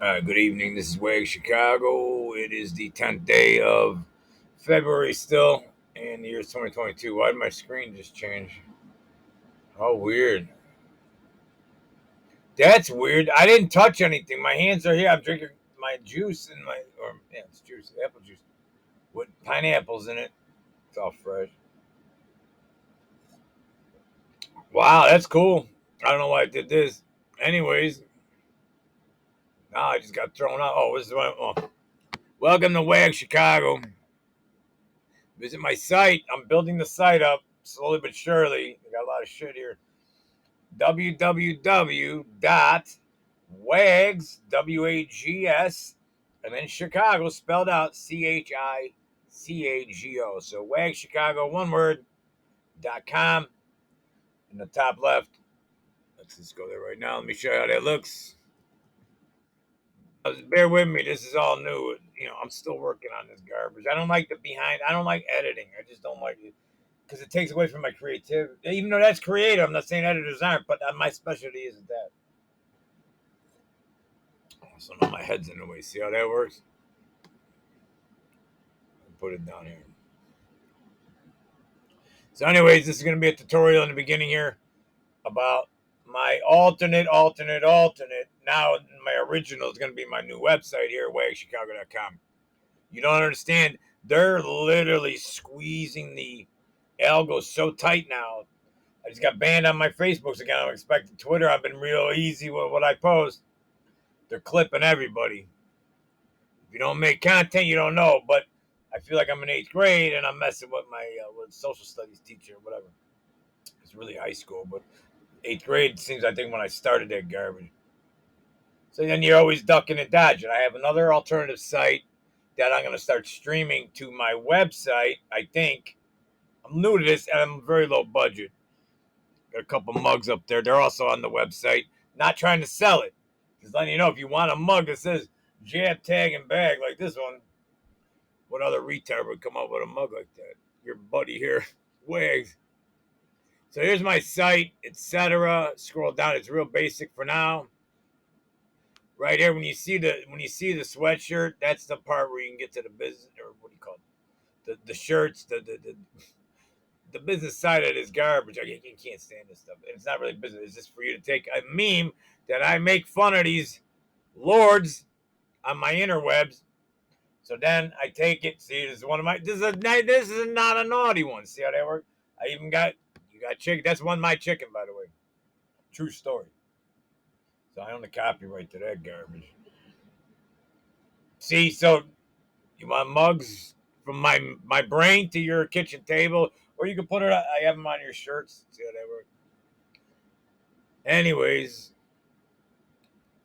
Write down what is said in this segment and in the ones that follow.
Good evening. This is Wag Chicago. It is the 10th day of February still, and the year is 2022. Why did my screen just change? Oh, weird. That's weird. I didn't touch anything. My hands are here. I'm drinking my juice and it's juice, apple juice with pineapples in it. It's all fresh. Wow, that's cool. I don't know why I did this. Anyways, I just got thrown out. Oh, this is what. Welcome to Wag Chicago. Visit my site. I'm building the site up slowly but surely. I got a lot of shit here. www.wags, W-A-G-S, and then Chicago spelled out Chicago. So Wags Chicago, one word, .com in the top left. Let's just go there right now. Let me show you how that looks. Bear with me. This is all new. I'm still working on this garbage. I don't like the behind. I don't like editing. I just don't like it because it takes away from my creativity. Even though that's creative, I'm not saying editors aren't, but my specialty isn't that. So now my head's in the way. See how that works? Put it down here. So, anyways, this is going to be a tutorial in the beginning here about my alternate. Now, my original is going to be my new website here, wagchicago.com. You don't understand. They're literally squeezing the algo so tight now. I just got banned on my Facebooks again. I'm expecting Twitter. I've been real easy with what I post. They're clipping everybody. If you don't make content, you don't know. But I feel like I'm in eighth grade and I'm messing with my with social studies teacher or whatever. It's really high school, but eighth grade seems I think when I started that garbage. So then you're always ducking and dodging. I have another alternative site that I'm going to start streaming to my website. I think I'm new to this and I'm very low budget. Got a couple mugs up there. They're also on the website. Not trying to sell it. Just letting you know if you want a mug that says jab, tag, and bag like this one, what other retard would come up with a mug like that? Your buddy here, Wags. So here's my site, etc. Scroll down. It's real basic for now. Right here, when you see the sweatshirt, that's the part where you can get to the business or what do you call it? The shirts, the business side of this garbage. I can't stand this stuff. It's not really business. It's just for you to take a meme that I make fun of these lords on my interwebs. So then I take it. See, this is one of my. This is not a naughty one. See how that works? I even got you got chicken. That's one of my chicken, by the way. True story. So I own the copyright to that garbage. See, so you want mugs from my brain to your kitchen table, or you can put it. I have them on your shirts. See how that works? Anyways,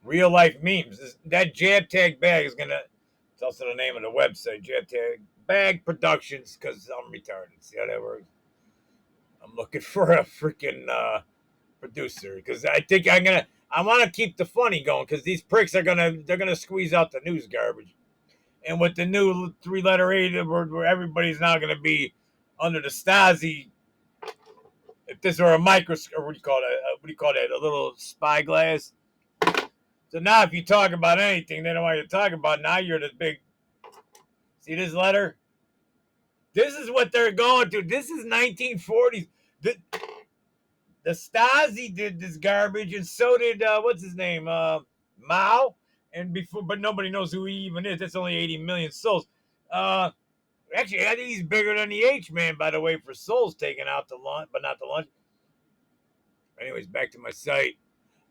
real life memes. That jab tag bag is gonna. It's also the name of the website. Jab tag bag productions because I'm retarded. See how that works? I'm looking for a freaking producer because I think I want to keep the funny going because these pricks they're gonna squeeze out the news garbage. And with the new three-letter A, where everybody's now gonna be under the Stasi. If this were a microscope, or what do you call it? What do you call that? A little spyglass. So now, if you talk about anything, they know what you're talking about. Now you're this big. See this letter? This is what they're going to. This is 1940s. The Stasi did this garbage, and so did what's his name, Mao. And before, but nobody knows who he even is. That's only 80 million souls. Uh, Actually, I think he's bigger than the H man, by the way, for souls taken out to lunch, but not the lunch. Anyways, back to my site.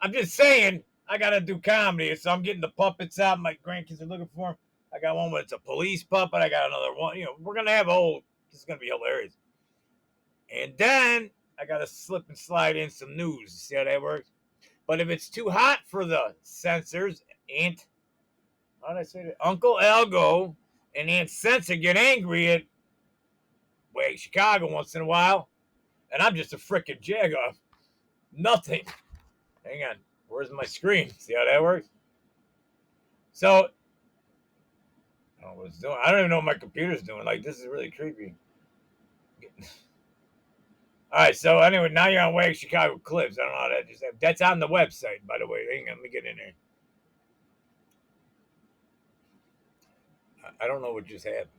I'm just saying, I gotta do comedy, so I'm getting the puppets out. My grandkids are looking for them. I got one where it's a police puppet. I got another one. We're gonna have a whole. This is gonna be hilarious. And then I gotta slip and slide in some news. See how that works? But if it's too hot for the censors, how did I say that? Uncle Elgo and Aunt Censor get angry at Chicago once in a while, and I'm just a freaking jagoff. Nothing. Hang on. Where's my screen? See how that works? So, I don't even know what my computer's doing. Like, this is really creepy. All right, so anyway, now you're on Wag Chicago Clips. I don't know how that just happened. That's on the website, by the way. Hang on, let me get in there. I don't know what just happened.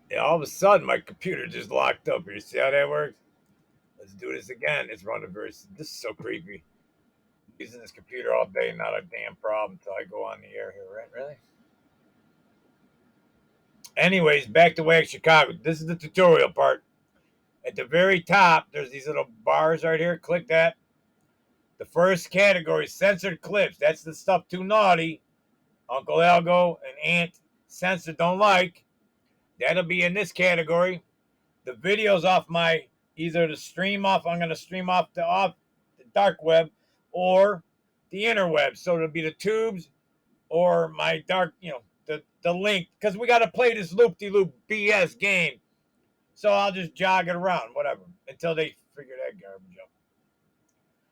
Yeah, all of a sudden, my computer just locked up here. See how that works? Let's do this again. It's running very. This is so creepy. Using this computer all day, not a damn problem until I go on the air here, right? Really? Anyways, back to Wag Chicago. This is the tutorial part. At the very top, there's these little bars right here. Click that. The first category, censored clips. That's the stuff too naughty. Uncle Algo and Aunt Censored don't like. That'll be in this category. The videos off my either the stream off. I'm gonna stream off the dark web or the interweb. So it'll be the tubes or my dark, the link because we gotta play this loop de loop BS game. So I'll just jog it around, whatever, until they figure that garbage out.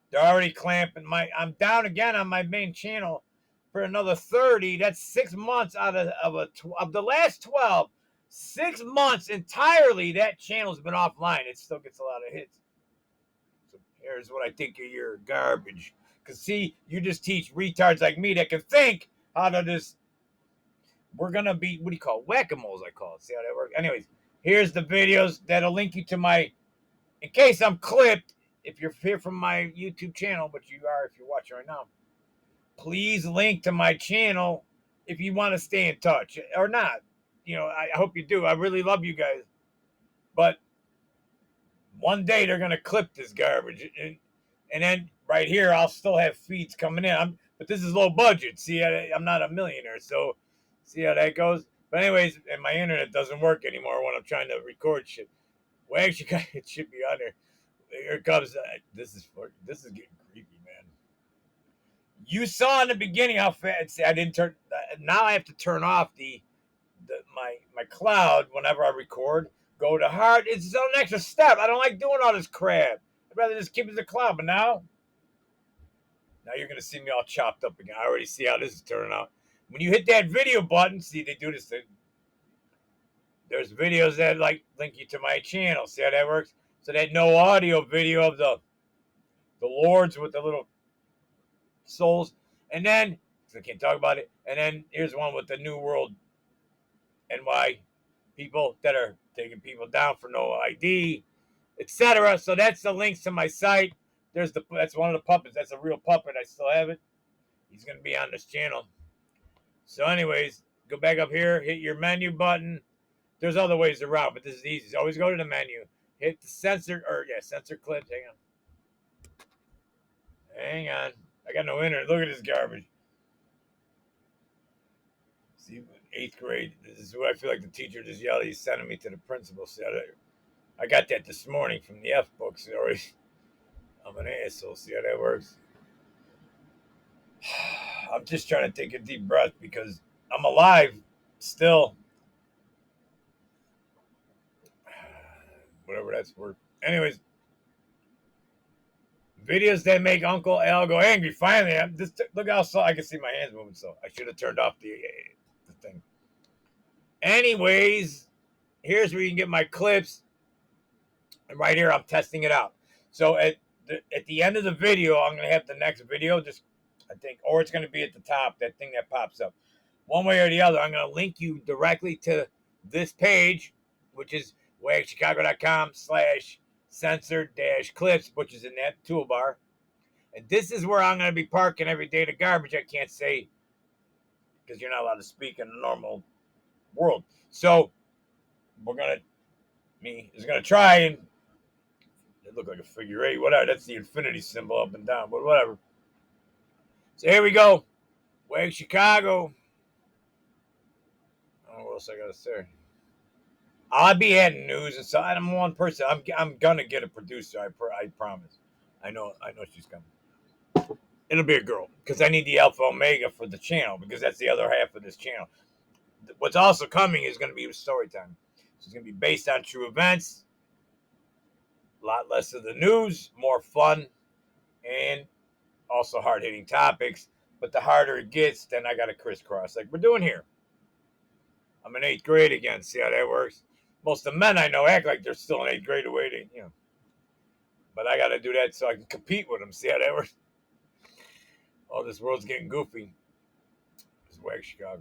They're already clamping my. I'm down again on my main channel for another 30. That's 6 months out of the last 12. 6 months entirely. That channel's been offline. It still gets a lot of hits. So here's what I think of your garbage. Cause see, you just teach retards like me that can think how to just. We're gonna be what do you call it? Whack-a-moles? I call it. See how that works. Anyways, here's the videos that'll link you to my. In case I'm clipped, if you're here from my YouTube channel, but you are if you're watching right now, please link to my channel if you want to stay in touch or not. I hope you do. I really love you guys. But one day they're going to clip this garbage. And then right here, I'll still have feeds coming in. But this is low budget. See, I'm not a millionaire. So see how that goes. But anyways, and my internet doesn't work anymore when I'm trying to record shit. Well, actually, it should be on there. Here comes. This is getting creepy, man. You saw in the beginning how fast I didn't turn. Now I have to turn off my cloud whenever I record. Go to hard. It's an extra step. I don't like doing all this crap. I'd rather just keep it as a cloud. But now you're gonna see me all chopped up again. I already see how this is turning out. When you hit that video button, see they do this thing. There's videos that like link you to my channel. See how that works? So that no audio video of the lords with the little souls. And then, so I can't talk about it. And then here's one with the New World NY people that are taking people down for no ID, etc. So that's the links to my site. That's one of the puppets. That's a real puppet. I still have it. He's gonna be on this channel. So, anyways, go back up here, hit your menu button. There's other ways around, but this is easy. So always go to the menu, hit the censor clips. Hang on. I got no internet. Look at this garbage. See, 8th grade. This is who I feel like the teacher just yelled. He's sending me to the principal. See, I got that this morning from the F books. I'm an asshole. See how that works? I'm just trying to take a deep breath because I'm alive still. Whatever that's worth. Anyways, videos that make Uncle Algo angry. Finally, look how I can see my hands moving. So I should have turned off the thing. Anyways, here's where you can get my clips. And right here, I'm testing it out. So at the end of the video, I'm going to have the next video, I think, or it's going to be at the top, that thing that pops up. One way or the other, I'm going to link you directly to this page, which is wagchicago.com/censored-clips, which is in that toolbar. And this is where I'm going to be parking every day the garbage I can't say because you're not allowed to speak in a normal world. So is going to try and it looked like a figure eight, whatever. That's the infinity symbol up and down, but whatever. So here we go. Wag Chicago. I don't know what else I got to say. I'll be adding news and so I'm one person. I'm gonna get a producer. I promise. I know she's coming. It'll be a girl because I need the alpha omega for the channel because that's the other half of this channel. What's also coming is going to be story time. So it's going to be based on true events. A lot less of the news, more fun, and also hard-hitting topics. But the harder it gets, then I got to crisscross like we're doing here. I'm in 8th grade again. See how that works? Most of the men I know act like they're still in 8th grade waiting, But I got to do that so I can compete with them. See how that works? Oh, this world's getting goofy. Wack Chicago.